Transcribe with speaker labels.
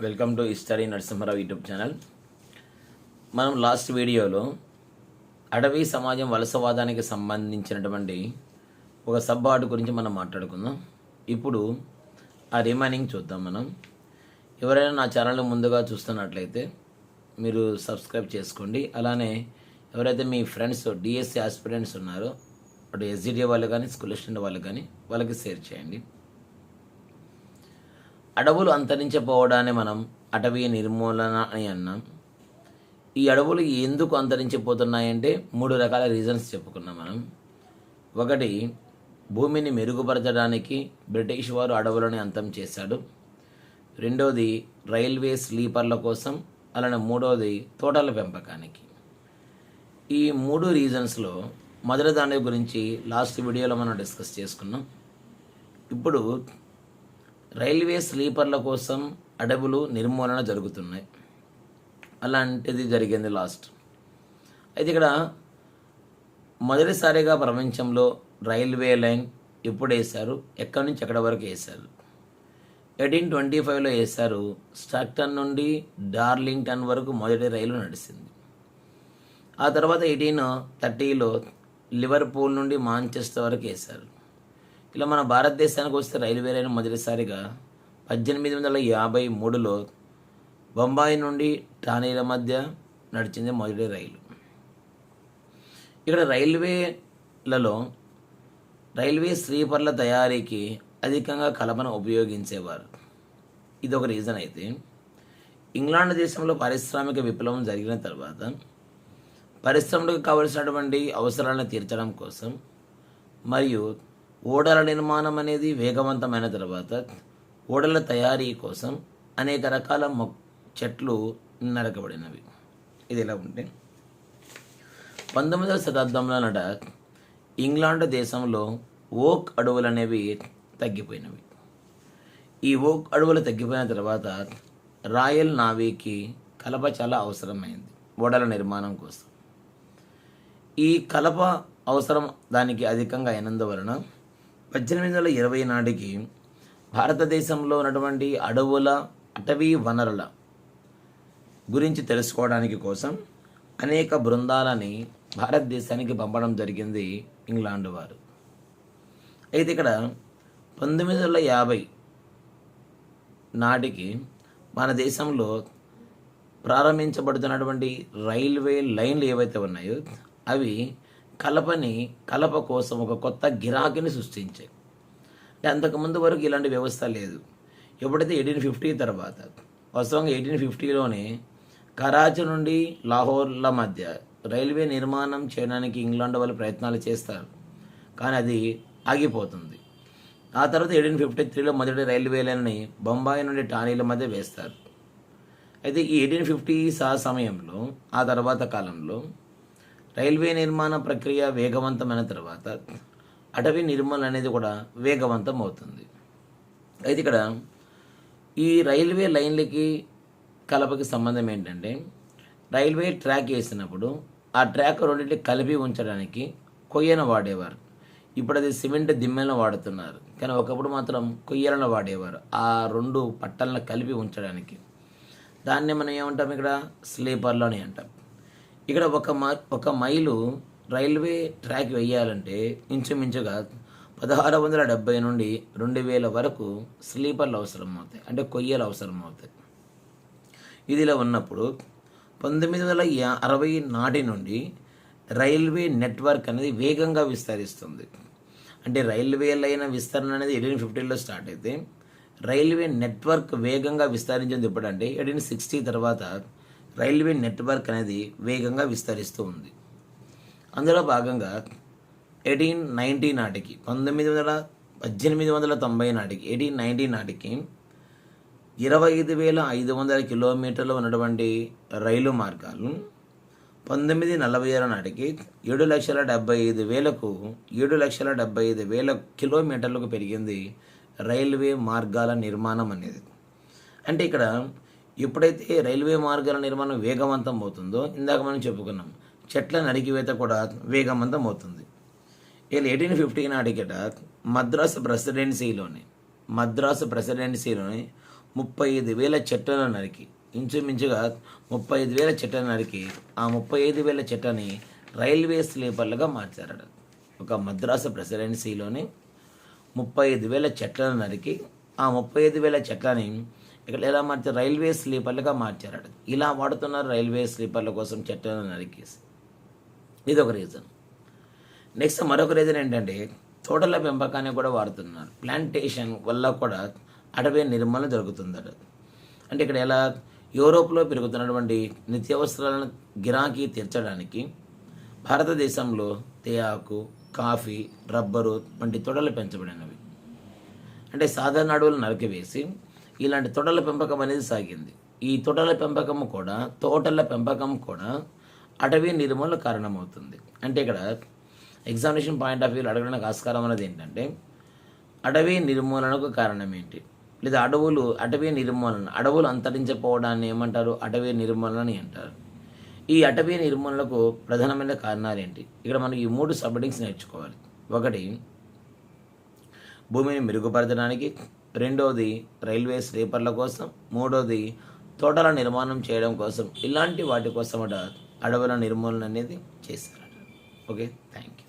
Speaker 1: Welcome to history Narasimharao YouTube channel. మనం last వీడియోలో అడవి సమాజం వలసవాదానికి సంబంధించినటువంటి ఒక సబ్ ఆర్ట్ గురించి మనం మాట్లాడుకుందాం. ఇప్పుడు ఆ రిమైనింగ్ చూద్దాం. మనం ఎవరైనా నా ఛానల్ ముందుగా చూస్తున్నట్లయితే మీరు సబ్స్క్రైబ్ చేసుకోండి. అలానే ఎవరైతే మీ ఫ్రెండ్స్ డిఎస్సి ఆస్పిరెంట్స్ ఉన్నారో అటు ఎస్జిటి వాళ్ళు కానీ స్కూల్ స్టూడెంట్ వాళ్ళు కానీ వాళ్ళకి షేర్ చేయండి. అడవులు అంతరించిపోవడాన్ని మనం అటవీ నిర్మూలన అని అన్నాం. ఈ అడవులు ఎందుకు అంతరించిపోతున్నాయంటే 3 రకాల రీజన్స్ చెప్పుకున్నాం మనం. ఒకటి, భూమిని మెరుగుపరచడానికి బ్రిటిష్ వారు అడవులని అంతం చేశాడు. రెండోది, రైల్వే స్లీపర్ల కోసం. అలానే మూడోది, తోటల పెంపకానికి. ఈ 3 రీజన్స్లో మొదటి దాని గురించి లాస్ట్ వీడియోలో మనం డిస్కస్ చేసుకున్నాం. ఇప్పుడు రైల్వే స్లీపర్ల కోసం అడవులు నిర్మూలన జరుగుతున్నాయి. అలాంటిది జరిగింది లాస్ట్. అయితే ఇక్కడ మొదటిసారిగా ప్రపంచంలో రైల్వే లైన్ ఎప్పుడు వేశారు, ఎక్కడి నుంచి ఎక్కడి వరకు వేశారు? 1825లో వేశారు. స్టాక్టన్ నుండి డార్లింగ్టన్ వరకు మొదటి రైలు నడిచింది. ఆ తర్వాత 1830లో లివర్పూల్ నుండి మాంచెస్టర్ వరకు వేశారు. ఇలా మన భారతదేశానికి వస్తే రైల్వే లైన్ మొదటిసారిగా 1853లో బొంబాయి నుండి ఠానేల మధ్య నడిచింది మొదటి రైలు. ఇక్కడ రైల్వేలలో రైల్వే స్లీపర్ల తయారీకి అధికంగా కలపను ఉపయోగించేవారు. ఇది ఒక రీజన్. అయితే ఇంగ్లాండ్ దేశంలో పారిశ్రామిక విప్లవం జరిగిన తర్వాత పరిశ్రమలకు కావలసినటువంటి అవసరాలను తీర్చడం కోసం మరియు ఓడల నిర్మాణం అనేది వేగవంతమైన తర్వాత ఓడల తయారీ కోసం అనేక రకాల చెట్లు నరకబడినవి. ఇది ఎలా ఉంటే 19వ శతాబ్దంలో నాట ఇంగ్లాండ్ దేశంలో ఓక్ అడవులు అనేవి తగ్గిపోయినవి. ఈ ఓక్ అడవులు తగ్గిపోయిన తర్వాత రాయల్ నావీకి కలప చాలా అవసరమైంది ఓడల నిర్మాణం కోసం. ఈ కలప అవసరం దానికి అధికంగా అయినందువలన 1820 నాటికి భారతదేశంలో ఉన్నటువంటి అటవీ వనరుల గురించి తెలుసుకోవడానికి కోసం అనేక బృందాలని భారతదేశానికి పంపడం జరిగింది ఇంగ్లాండ్ వారు. అయితే ఇక్కడ 1950 నాటికి మన దేశంలో ప్రారంభించబడుతున్నటువంటి రైల్వే లైన్లు ఏవైతే ఉన్నాయో అవి కలప కోసం ఒక కొత్త గిరాకీని సృష్టించాయి. అంటే అంతకుముందు వరకు ఇలాంటి వ్యవస్థ లేదు. ఎప్పుడైతే 1850 తర్వాత వాస్తవంగా 1850లోనే కరాచీ నుండి లాహోర్ల మధ్య రైల్వే నిర్మాణం చేయడానికి ఇంగ్లాండ్ వాళ్ళు ప్రయత్నాలు చేస్తారు, కానీ అది ఆగిపోతుంది. ఆ తర్వాత 1853లో మొదటి రైల్వే లైన్ని బొంబాయి నుండి ఠానేల మధ్య వేస్తారు. అయితే ఈ 1850 సమయంలో ఆ తర్వాత కాలంలో రైల్వే నిర్మాణ ప్రక్రియ వేగవంతమైన తర్వాత అటవీ నిర్మూలన అనేది కూడా వేగవంతం అవుతుంది. అయితే ఇక్కడ ఈ రైల్వే లైన్లకి కలపకి సంబంధం ఏంటంటే, రైల్వే ట్రాక్ వేసినప్పుడు ఆ ట్రాక్ రెండింటిని కలిపి ఉంచడానికి కొయ్యను వాడేవారు. ఇప్పుడు అది సిమెంట్ దిమ్మెలను వాడుతున్నారు, కానీ ఒకప్పుడు మాత్రం కొయ్యలను వాడేవారు ఆ 2 పట్టలను కలిపి ఉంచడానికి. దాన్ని మనం ఏమంటాం, ఇక్కడ స్లీపర్లు అని అంటాం. ఇక్కడ ఒక మైలు రైల్వే ట్రాక్ వేయాలంటే ఇంచుమించుగా 1670 నుండి 2000 వరకు స్లీపర్లు అవసరం అవుతాయి, అంటే కొయ్యలు అవసరం అవుతాయి. ఇదిలా ఉన్నప్పుడు 1960 నాటి నుండి రైల్వే నెట్వర్క్ అనేది వేగంగా విస్తరిస్తుంది. అంటే రైల్వే లైన్ విస్తరణ అనేది 1850లో స్టార్ట్ అయితే రైల్వే నెట్వర్క్ వేగంగా విస్తరించింది ఎప్పుడంటే 1860 తర్వాత రైల్వే నెట్వర్క్ అనేది వేగంగా విస్తరిస్తూ ఉంది. అందులో భాగంగా 1890 నాటికి 1890 నాటికి 1890 నాటికి 25,500 కిలోమీటర్లు ఉన్నటువంటి రైలు మార్గాలు 1946 నాటికి 7,75,000 కిలోమీటర్లకు పెరిగింది రైల్వే మార్గాల నిర్మాణం అనేది. అంటే ఇక్కడ ఎప్పుడైతే రైల్వే మార్గాల నిర్మాణం వేగవంతం అవుతుందో, ఇందాక మనం చెప్పుకున్నాం చెట్ల నరికివేత కూడా వేగవంతం అవుతుంది. ఇలా 1850 నాటికట మద్రాసు ప్రెసిడెన్సీలోని 35,000 చెట్లను నరికి, ఇంచుమించుగా 35,000 చెట్లను నరికి, ఆ 35,000 చెట్లని రైల్వే స్లీపర్లుగా మార్చారట. ఒక మద్రాసు ప్రెసిడెన్సీలోని 35,000 చెట్లను నరికి, ఆ 35,000 చెట్లని ఇక్కడ ఎలా మార్చారు? రైల్వే స్లీపర్లుగా మార్చారట. ఇలా వాడుతున్నారు రైల్వే స్లీపర్ల కోసం చెట్లను నరికేసి. ఇది ఒక రీజన్. నెక్స్ట్ మరొక రీజన్ ఏంటంటే తోటల పెంపకాన్ని కూడా వాడుతున్నారు. ప్లాంటేషన్ వల్ల కూడా అటవీ నిర్మూలన జరుగుతుందట. అంటే ఇక్కడ ఎలా యూరోప్లో పెరుగుతున్నటువంటి నిత్యావసరాలను గిరాకీ తీర్చడానికి భారతదేశంలో తేయాకు, కాఫీ, రబ్బరు వంటి తోటలు పెంచబడినవి. అంటే సాధారణ అడవులు నరికివేసి ఇలాంటి తోటల పెంపకం అనేది సాగింది. ఈ తోటల పెంపకం కూడా అటవీ నిర్మూలన కారణమవుతుంది. అంటే ఇక్కడ ఎగ్జామినేషన్ పాయింట్ ఆఫ్ వ్యూలో అడగడానికి ఆస్కారం అనేది ఏంటంటే అటవీ నిర్మూలనకు కారణం ఏంటి, లేదా అడవులు అంతరించిపోవడాన్ని ఏమంటారు? అటవీ నిర్మూలన అని అంటారు. ఈ అటవీ నిర్మూలనకు ప్రధానమైన కారణాలు ఏంటి? ఇక్కడ మనం ఈ 3 సబ్హెడ్డింగ్స్ నేర్చుకోవాలి. ఒకటి భూమిని మెరుగుపరచడానికి, రెండవది రైల్వే స్లీపర్ల కోసం, మూడవది తోటల నిర్మాణం చేయడం కోసం. ఇలాంటి వాటి కోసం అడవుల నిర్మూలన అనేది చేశారట. Okay, thank you.